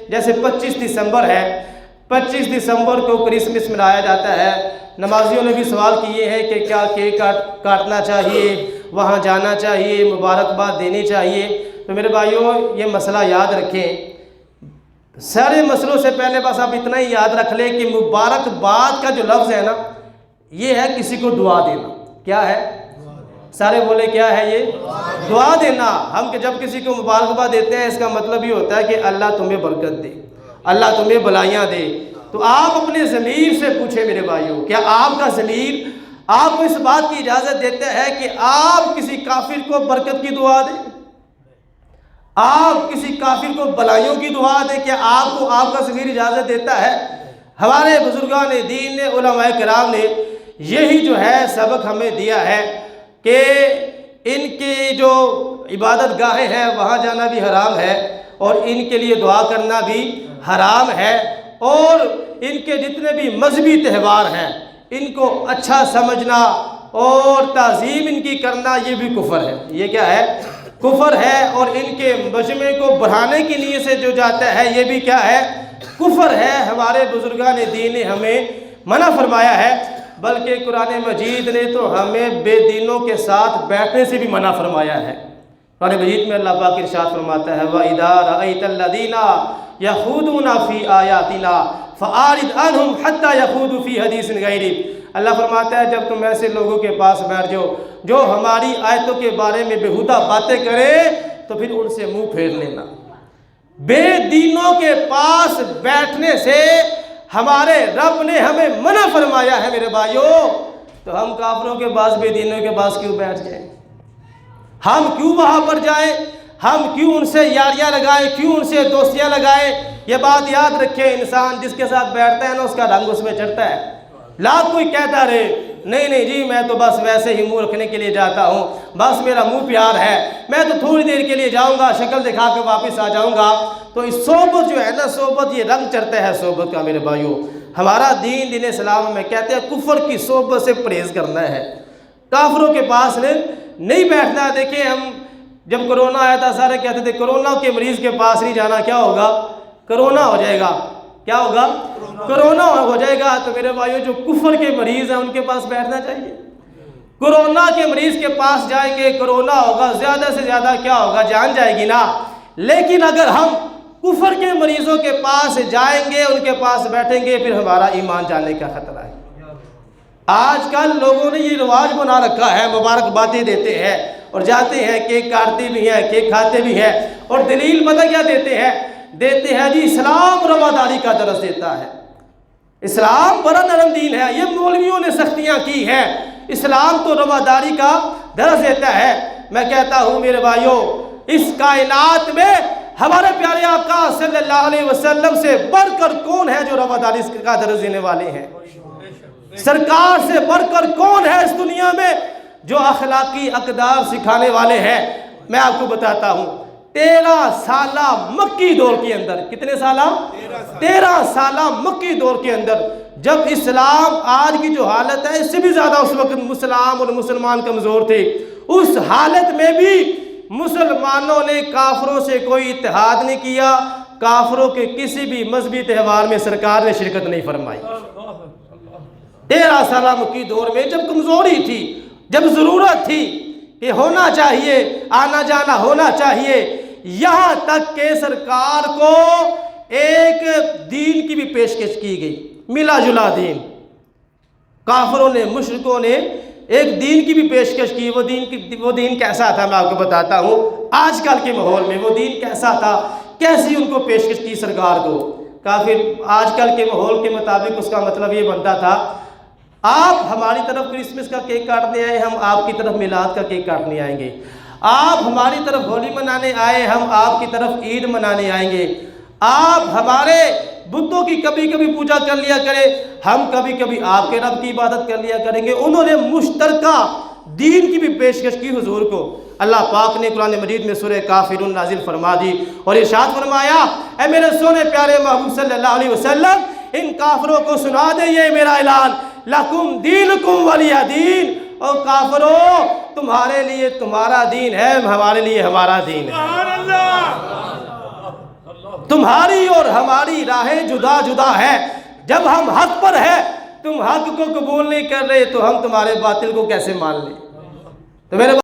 جیسے 25 دسمبر ہے، 25 دسمبر کو کرسمس منایا جاتا ہے، نمازیوں نے بھی سوال کیے ہیں کہ کیا کیک کاٹنا چاہیے، وہاں جانا چاہیے، مبارکباد دینی چاہیے۔ تو میرے بھائیوں یہ مسئلہ یاد رکھیں، سارے مسئلوں سے پہلے بس آپ اتنا ہی یاد رکھ لیں کہ مبارکباد کا جو لفظ ہے نا، یہ ہے کسی کو دعا دینا۔ کیا ہے؟ سارے بولے کیا ہے یہ؟ دعا دینا۔ ہم کہ جب کسی کو مبارکباد دیتے ہیں اس کا مطلب یہ ہوتا ہے کہ اللہ تمہیں برکت دے، اللہ تمہیں بلائیاں دے۔ تو آپ اپنے ضمیر سے پوچھیں میرے بھائیوں، کیا آپ کا ضمیر آپ کو اس بات کی اجازت دیتا ہے کہ آپ کسی کافر کو برکت کی دعا دیں؟ آپ کسی کافر کو بلائیوں کی دعا دیں؟ کیا آپ کو آپ کا ضمیر اجازت دیتا ہے؟ ہمارے بزرگان دین نے، علماء کرام نے یہی جو ہے سبق ہمیں دیا ہے کہ ان کی جو عبادت گاہیں ہیں وہاں جانا بھی حرام ہے، اور ان کے لیے دعا کرنا بھی حرام ہے، اور ان کے جتنے بھی مذہبی تہوار ہیں ان کو اچھا سمجھنا اور تعظیم ان کی کرنا یہ بھی کفر ہے۔ یہ کیا ہے؟ کفر ہے۔ اور ان کے مجمع کو بڑھانے کی نیت سے جو جاتا ہے یہ بھی کیا ہے؟ کفر ہے۔ ہمارے بزرگان دین نے ہمیں منع فرمایا ہے، بلکہ قرآن مجید نے تو ہمیں بے دینوں کے ساتھ بیٹھنے سے بھی منع فرمایا ہے۔ قرآن مجید میں اللہ پاک ارشاد فرماتا ہے وَإِذَا رَأَيْتَ الَّذِينَ يَخُوضُونَ فِي آيَاتِنَا فَأَعْرِضْ عَنْهُمْ حَتَّى يَخُوضُوا فِي حَدِيثٍ غَيْرِهِ۔ اللہ فرماتا ہے جب تم ایسے لوگوں کے پاس بیٹھ جاؤ جو ہماری آیتوں کے بارے میں بےہودہ باتیں کرے تو پھر ان سے منہ پھیر لینا۔ بے دینوں کے پاس بیٹھنے سے ہمارے رب نے ہمیں منع فرمایا ہے میرے بھائیوں، تو ہم کافروں کے پاس، بے دینوں کے پاس کیوں بیٹھ جائیں؟ ہم کیوں وہاں پر جائیں؟ ہم کیوں ان سے یاریاں لگائیں؟ کیوں ان سے دوستیاں لگائیں؟ یہ بات یاد رکھیں، انسان جس کے ساتھ بیٹھتا ہے نا اس کا رنگ اس میں چڑھتا ہے۔ لاکھ کوئی کہتا رہے نہیں جی میں تو بس ویسے ہی منہ رکھنے کے لیے جاتا ہوں، بس میرا منہ پیار ہے، میں تو تھوڑی دیر کے لیے جاؤں گا، شکل دکھا کے واپس آ جاؤں گا، تو اس صحبت جو ہے نا، صحبت یہ رنگ چڑھتا ہے صحبت کا میرے بھائیوں۔ ہمارا دین اسلام میں کہتے ہیں کفر کی صحبت سے پرہیز کرنا ہے، کافروں کے پاس نہیں بیٹھنا۔ دیکھیں ہم جب کرونا آیا تھا سارے کہتے تھے کرونا کے مریض کے پاس نہیں جانا، کیا ہوگا؟ کرونا ہو جائے گا۔ کیا ہوگا؟ کرونا ہو جائے گا۔ تو میرے بھائیوں جو کفر کے مریض ہیں ان کے پاس بیٹھنا چاہیے۔ کرونا کے مریض کے پاس جائیں گے، کرونا ہوگا، زیادہ سے زیادہ کیا ہوگا؟ جان جائے گی نا۔ لیکن اگر ہم کفر کے مریضوں کے پاس جائیں گے، ان کے پاس بیٹھیں گے، پھر ہمارا ایمان جانے کا خطرہ ہے۔ آج کل لوگوں نے یہ رواج بنا رکھا ہے، مبارکبادیں دیتے ہیں اور جاتے ہیں، کیک کاٹتے بھی ہیں، کیک کھاتے بھی ہیں، اور دلیل پتہ کیا دیتے ہیں جی اسلام رواداری کا درس دیتا ہے۔ اسلام بڑا نرم دین ہے، یہ مولویوں نے سختیاں کی ہیں، اسلام تو رواداری کا درس دیتا ہے۔ میں کہتا ہوں میرے بھائیوں اس کائنات میں ہمارے پیارے آقا صلی اللہ علیہ وسلم سے بڑھ کر کون ہے جو رواداری کا درس دینے والے ہیں؟ سرکار سے بڑھ کر کون ہے اس دنیا میں جو اخلاقی اقدار سکھانے والے ہیں؟ میں آپ کو بتاتا ہوں 13 سالہ مکی دور کے اندر، کتنے سالہ؟ 13 سالہ مکی دور کے اندر جب اسلام آج کی جو حالت ہے اس سے بھی زیادہ اس وقت مسلمان اور مسلمان کمزور تھے، اس حالت میں بھی مسلمانوں نے کافروں سے کوئی اتحاد نہیں کیا، کافروں کے کسی بھی مذہبی تہوار میں سرکار نے شرکت نہیں فرمائی۔ 13 سالہ مکی دور میں جب کمزوری تھی، جب ضرورت تھی کہ ہونا چاہیے، آنا جانا ہونا چاہیے، یہاں تک کہ سرکار کو ایک دین کی بھی پیشکش کی گئی، ملا جلا دین۔ کافروں نے، مشرکوں نے ایک دین کی بھی پیشکش کی۔ وہ دین کیسا تھا میں آپ کو بتاتا ہوں۔ آج کل کے ماحول میں وہ دین کیسا تھا، کیسی ان کو پیشکش کی سرکار کو؟ کافر آج کل کے ماحول کے مطابق اس کا مطلب یہ بنتا تھا آپ ہماری طرف کرسمس کا کیک کاٹنے آئے، ہم آپ کی طرف میلاد کا کیک کاٹنے آئیں گے۔ آپ ہماری طرف ہولی منانے آئے، ہم آپ کی طرف عید منانے آئیں گے۔ آپ ہمارے بتوں کی کبھی کبھی پوجا کر لیا کریں، ہم کبھی کبھی آپ کے رب کی عبادت کر لیا کریں گے۔ انہوں نے مشترکہ دین کی بھی پیشکش کی حضور کو۔ اللہ پاک نے قرآن مجید میں سورہ کافرون نازل فرما دی اور ارشاد فرمایا اے میرے سونے پیارے محبوب صلی اللہ علیہ وسلم، ان کافروں کو سنا دے یہ میرا اعلان، لکم دینکم ولی دین، اور کافروں تمہارے لیے تمہارا دین ہے، ہمارے لیے ہمارا دین ہے۔ تمہاری اور ہماری راہیں جدا جدا ہے، جب ہم حق پر ہیں تم حق کو قبول نہیں کر رہے تو ہم تمہارے باطل کو کیسے مان لیں؟ تو میرے